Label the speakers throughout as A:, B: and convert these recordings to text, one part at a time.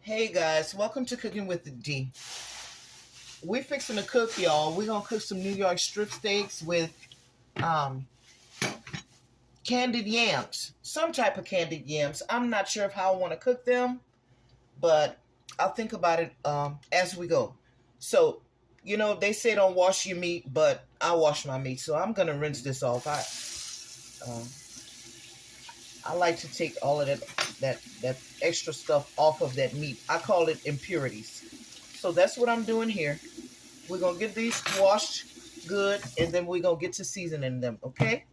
A: Hey guys, welcome to Cooking with the D. We're fixing to cook, y'all. We're gonna cook some New York strip steaks with um, candied yams, some type of candied yams. I'm not sure of how I want to cook them, but I'll think about it as we go. So, they say don't wash your meat, but I wash my meat, so I'm gonna rinse this off. I like to take all of that extra stuff off of that meat. I call it impurities. So that's what I'm doing here. We're going to get these washed good, and then we're going to get to seasoning them, okay?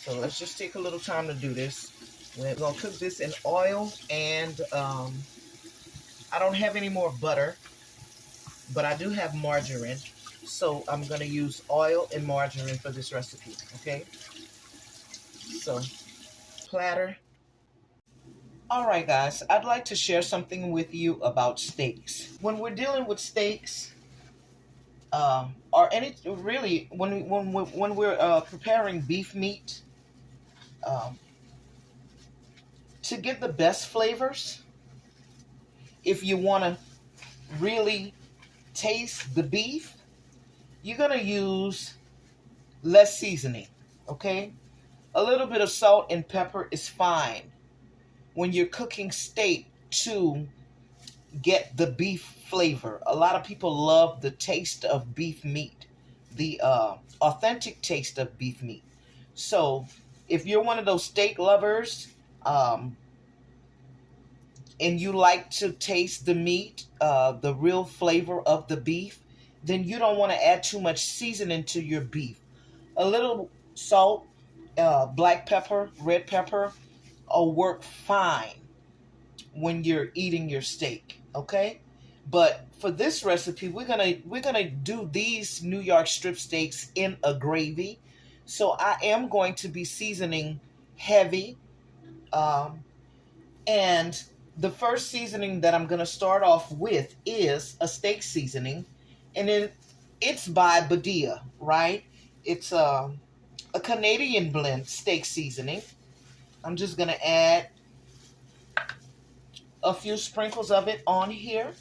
A: So let's just take a little time to do this. We're going to cook this in oil, and I don't have any more butter, but I do have margarine. So I'm going to use oil and margarine for this recipe, okay? So, platter. All right, guys, I'd like to share something with you about steaks. When we're dealing with steaks, or any really when we're preparing beef meat, um, to get the best flavors, if you want to really taste the beef, you're gonna use less seasoning. Okay, a little bit of salt and pepper is fine when you're cooking steak to get the beef flavor. A lot of people love the taste of beef meat, the authentic taste of beef meat. So if you're one of those steak lovers, and you like to taste the meat, the real flavor of the beef, then you don't want to add too much seasoning to your beef. A little salt, black pepper, red pepper will work fine when you're eating your steak, okay? But for this recipe, we're gonna do these New York strip steaks in a gravy. So I am going to be seasoning heavy, and the first seasoning that I'm gonna start off with is a steak seasoning, and then it's by Badia, right? It's a Canadian blend steak seasoning. I'm just gonna add a few sprinkles of it on here,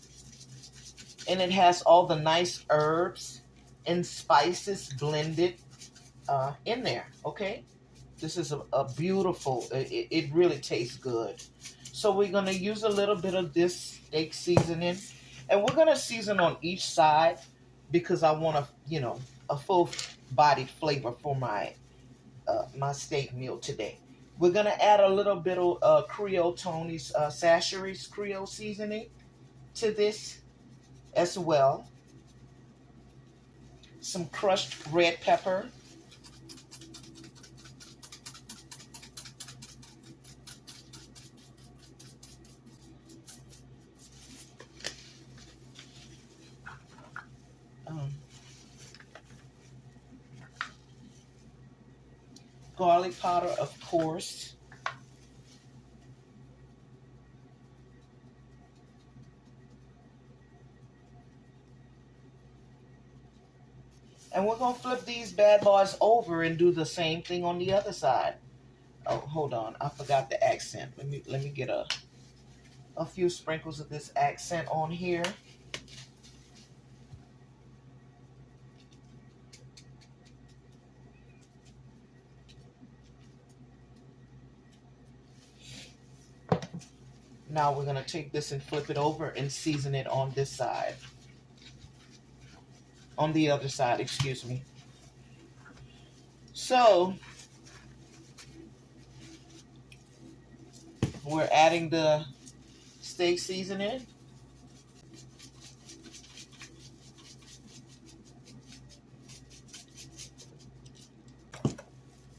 A: and it has all the nice herbs and spices blended in there. Okay, this is a beautiful, it really tastes good. So we're going to use a little bit of this steak seasoning, and we're going to season on each side because I want a full bodied flavor for my my steak meal today. We're going to add a little bit of Creole Tony's Sashery's Creole seasoning to this as well. Some crushed red pepper. Garlic powder, of course. And we're going to flip these bad boys over and do the same thing on the other side. Oh, hold on. I forgot the accent. Let me get a few sprinkles of this accent on here. Now we're going to take this and flip it over and season it on this side. On the other side, excuse me. So, we're adding the steak seasoning.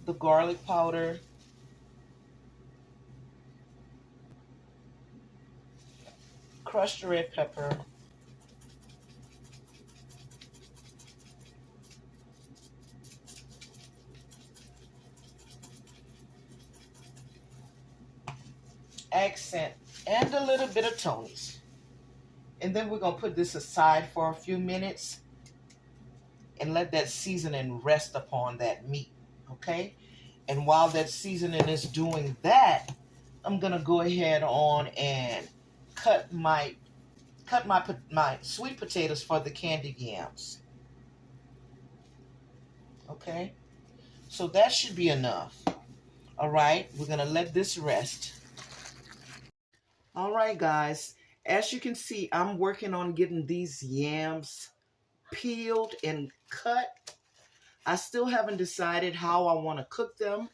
A: The garlic powder. Crushed red pepper. Accent, and a little bit of Tony's. And then we're going to put this aside for a few minutes and let that seasoning rest upon that meat, okay? And while that seasoning is doing that, I'm going to go ahead on and cut my sweet potatoes for the candied yams. Okay, so that should be enough. All right, we're gonna let this rest. All right, guys, as you can see, I'm working on getting these yams peeled and cut. I still haven't decided how I want to cook them.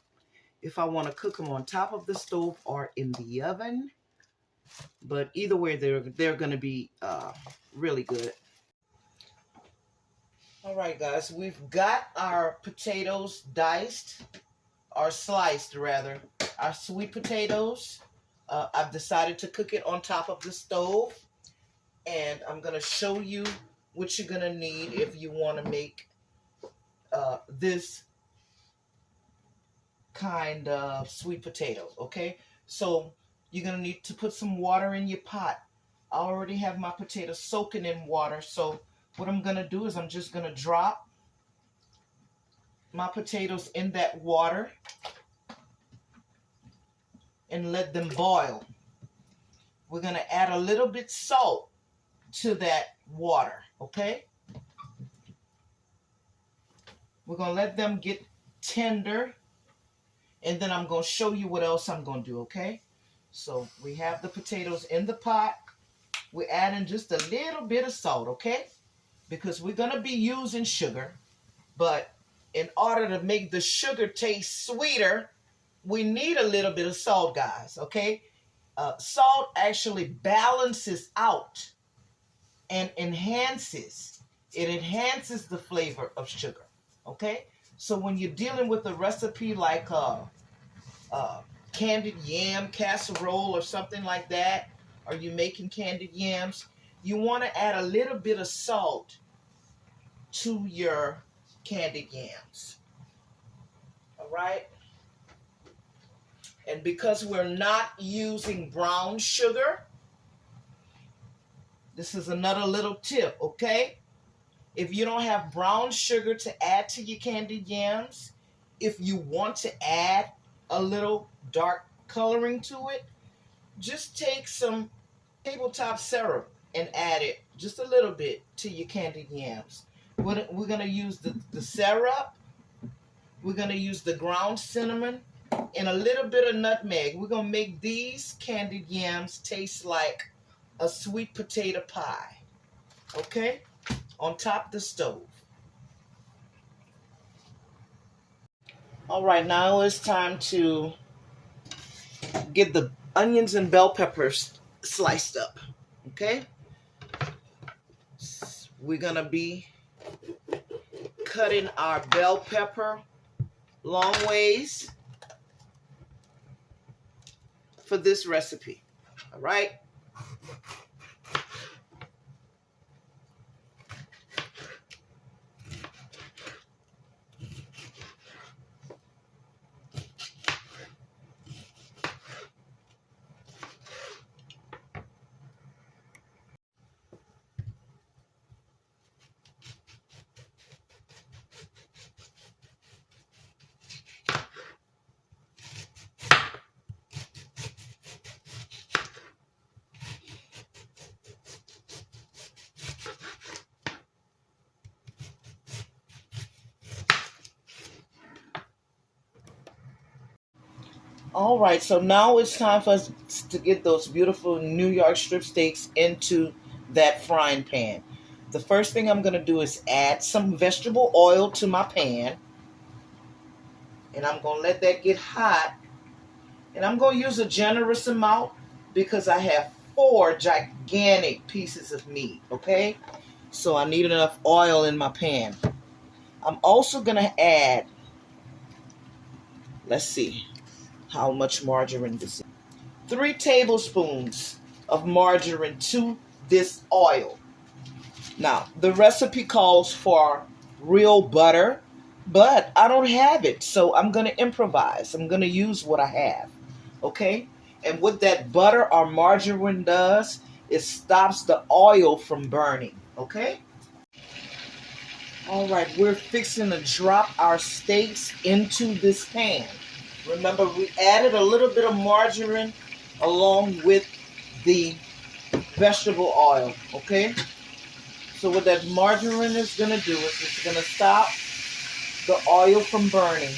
A: If I want to cook them on top of the stove or in the oven. But either way, they're going to be really good. All right, guys, we've got our potatoes diced, or sliced rather. Our sweet potatoes. I've decided to cook it on top of the stove. And I'm going to show you what you're going to need if you want to make this kind of sweet potato. Okay, so you're going to need to put some water in your pot. I already have my potatoes soaking in water. So what I'm going to do is I'm just going to drop my potatoes in that water and let them boil. We're going to add a little bit salt to that water, okay? We're going to let them get tender, and then I'm going to show you what else I'm going to do, okay? So we have the potatoes in the pot. We're adding just a little bit of salt, okay? Because we're going to be using sugar, but in order to make the sugar taste sweeter, we need a little bit of salt, guys, okay? Salt actually balances out and enhances. It enhances the flavor of sugar, okay? So when you're dealing with a recipe like candied yam casserole or something like that, or you're making candied yams, you want to add a little bit of salt to your candied yams. All right? And because we're not using brown sugar, this is another little tip, okay? If you don't have brown sugar to add to your candied yams, if you want to add a little dark coloring to it, just take some tabletop syrup and add it just a little bit to your candied yams. We're going to use the syrup. We're going to use the ground cinnamon and a little bit of nutmeg. We're going to make these candied yams taste like a sweet potato pie, okay, on top of the stove. All right, now it's time to get the onions and bell peppers sliced up, okay? We're going to be cutting our bell pepper long ways for this recipe, all right? All right, so now it's time for us to get those beautiful New York strip steaks into that frying pan. The first thing I'm going to do is add some vegetable oil to my pan. And I'm going to let that get hot. And I'm going to use a generous amount because I have 4 gigantic pieces of meat, okay? So I need enough oil in my pan. I'm also going to add, let's see how much margarine this is. 3 tablespoons of margarine to this oil. Now, the recipe calls for real butter, but I don't have it, so I'm going to improvise. I'm going to use what I have, okay? And what that butter or margarine does is stops the oil from burning, okay? All right, we're fixing to drop our steaks into this pan. Remember, we added a little bit of margarine along with the vegetable oil, okay? So what that margarine is going to do is it's going to stop the oil from burning.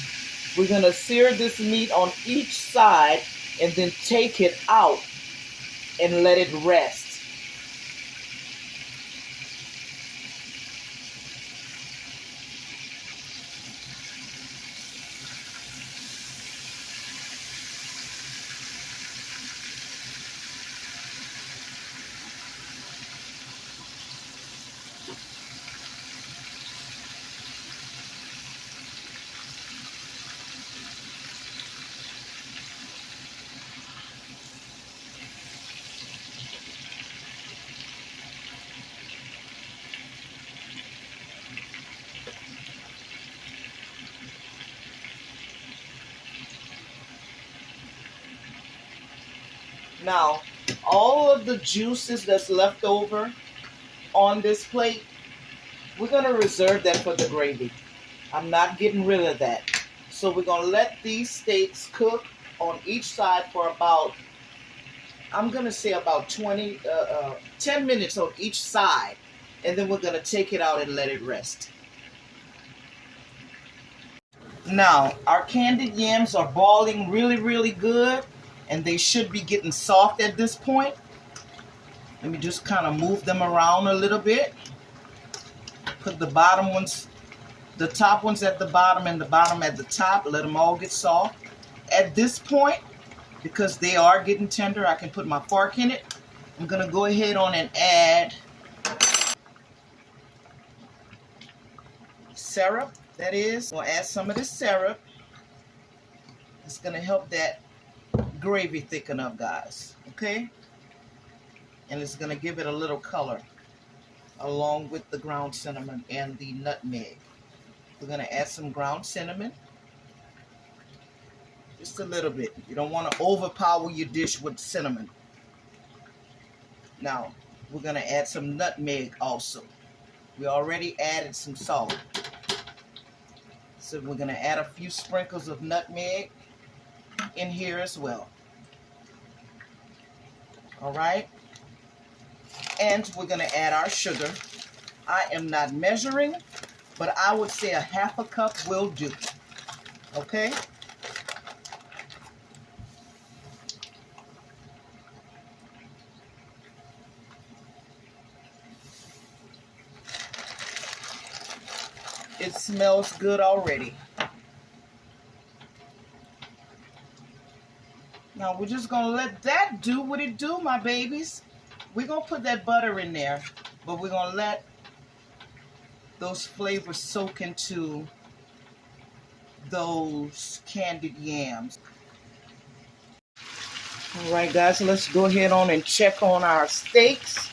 A: We're going to sear this meat on each side and then take it out and let it rest. Now, all of the juices that's left over on this plate, we're going to reserve that for the gravy. I'm not getting rid of that. So we're going to let these steaks cook on each side for about, I'm going to say about 10 minutes on each side. And then we're going to take it out and let it rest. Now, our candied yams are boiling really, really good. And they should be getting soft at this point. Let me just kind of move them around a little bit. Put the bottom ones, the top ones at the bottom and the bottom at the top. Let them all get soft. At this point, because they are getting tender, I can put my fork in it. I'm going to go ahead on and add syrup. That is, we'll add some of this syrup. It's going to help that gravy thicken up, guys. Okay? And it's going to give it a little color along with the ground cinnamon and the nutmeg. We're going to add some ground cinnamon. Just a little bit. You don't want to overpower your dish with cinnamon. Now, we're going to add some nutmeg also. We already added some salt. So we're going to add a few sprinkles of nutmeg in here as well. All right. And we're going to add our sugar. I am not measuring, but I would say a half a cup will do. Okay. It smells good already. Now we're just going to let that do what it do, my babies. We're going to put that butter in there, but we're going to let those flavors soak into those candied yams. All right, guys, let's go ahead on and check on our steaks.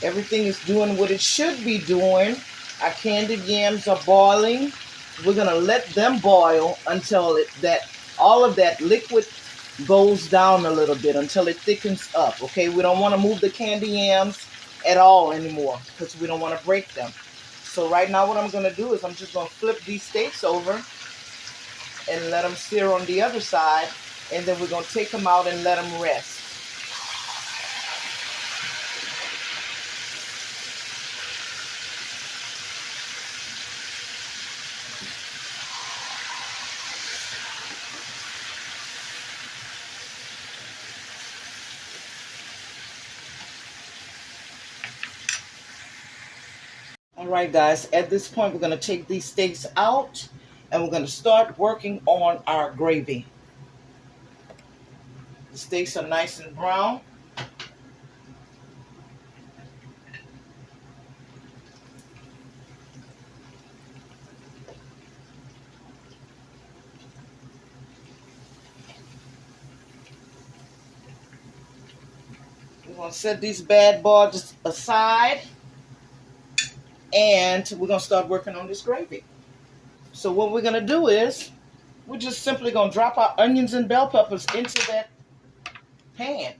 A: Everything is doing what it should be doing. Our candied yams are boiling. We're going to let them boil until all of that liquid goes down a little bit, until it thickens up, okay? We don't want to move the candied yams at all anymore because we don't want to break them. So right now what I'm going to do is I'm just going to flip these steaks over and let them sear on the other side, and then we're going to take them out and let them rest. All right, guys, at this point, we're going to take these steaks out and we're going to start working on our gravy. The steaks are nice and brown. We're going to set these bad boys aside. And we're going to start working on this gravy. So what we're going to do is we're just simply going to drop our onions and bell peppers into that pan.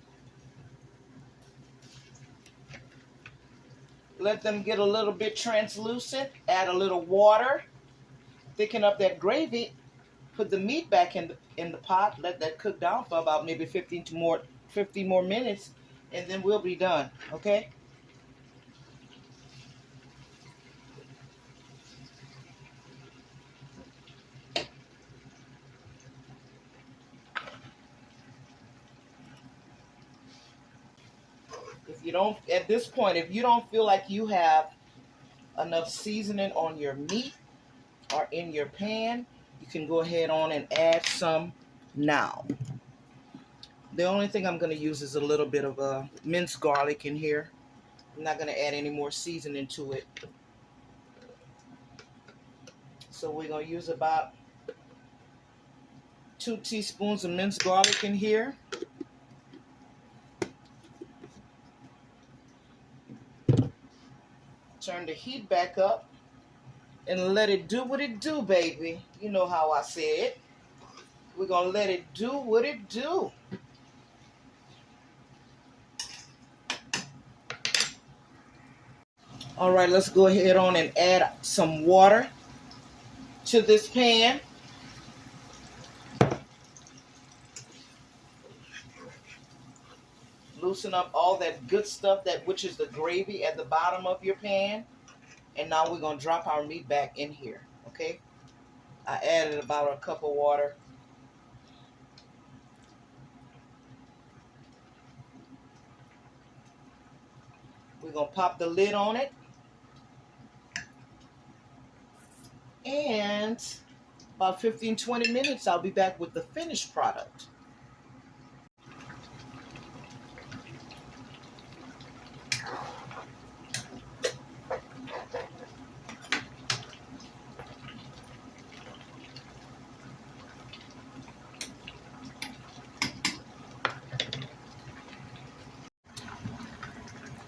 A: Let them get a little bit translucent. Add a little water. Thicken up that gravy. Put the meat back in the pot. Let that cook down for about maybe 15 more minutes. and then we'll be done, okay? If you don't, at this point, if you don't feel like you have enough seasoning on your meat or in your pan, you can go ahead on and add some now. The only thing I'm going to use is a little bit of minced garlic in here. I'm not going to add any more seasoning to it. So we're going to use about 2 teaspoons of minced garlic in here. Turn the heat back up and let it do what it do, baby. You know how I say it. We're going to let it do what it do. All right, let's go ahead on and add some water to this pan. Loosen up all that good stuff, which is the gravy at the bottom of your pan. And now we're going to drop our meat back in here, okay? I added about a cup of water. We're going to pop the lid on it. And about 15-20 minutes, I'll be back with the finished product.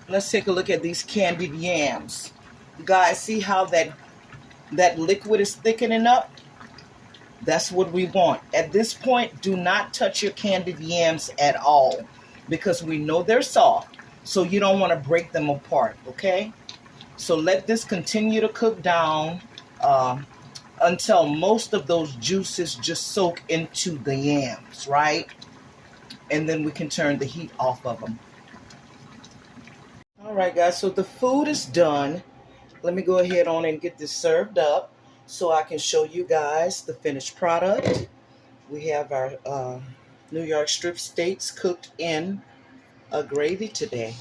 A: Let's take a look at these candied yams. You guys see how that liquid is thickening up? That's what we want. At this point, do not touch your candied yams at all because we know they're soft, so you don't want to break them apart, okay? So let this continue to cook down until most of those juices just soak into the yams, right? And then we can turn the heat off of them. All right, guys, so the food is done. Let me go ahead on and get this served up so I can show you guys the finished product. We have our New York strip steaks cooked in a gravy today.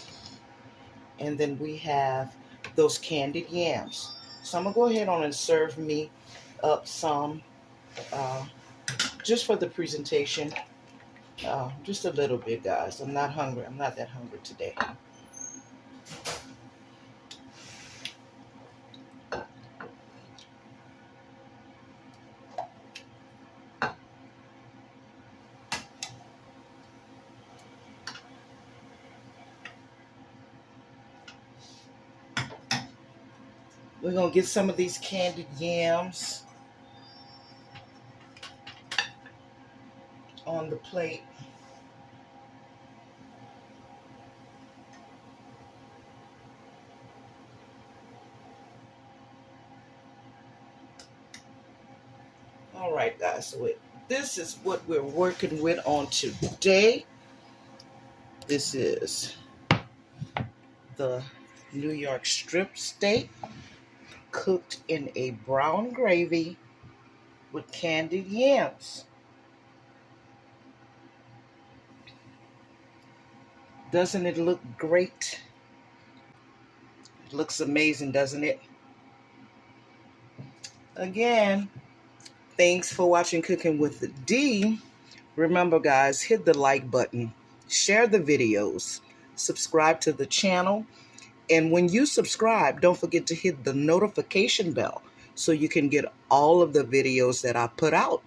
A: And then we have those candied yams. So I'm going to go ahead on and serve me up some just for the presentation. Just a little bit, guys. I'm not hungry. I'm not that hungry today. We're going to get some of these candied yams on the plate. All right, guys, so this is what we're working with on today. This is the New York strip steak cooked in a brown gravy with candied yams. Doesn't it look great? It looks amazing, doesn't it? Again, thanks for watching Cooking with the D. Remember, guys, hit the like button, share the videos, subscribe to the channel. And when you subscribe, don't forget to hit the notification bell so you can get all of the videos that I put out.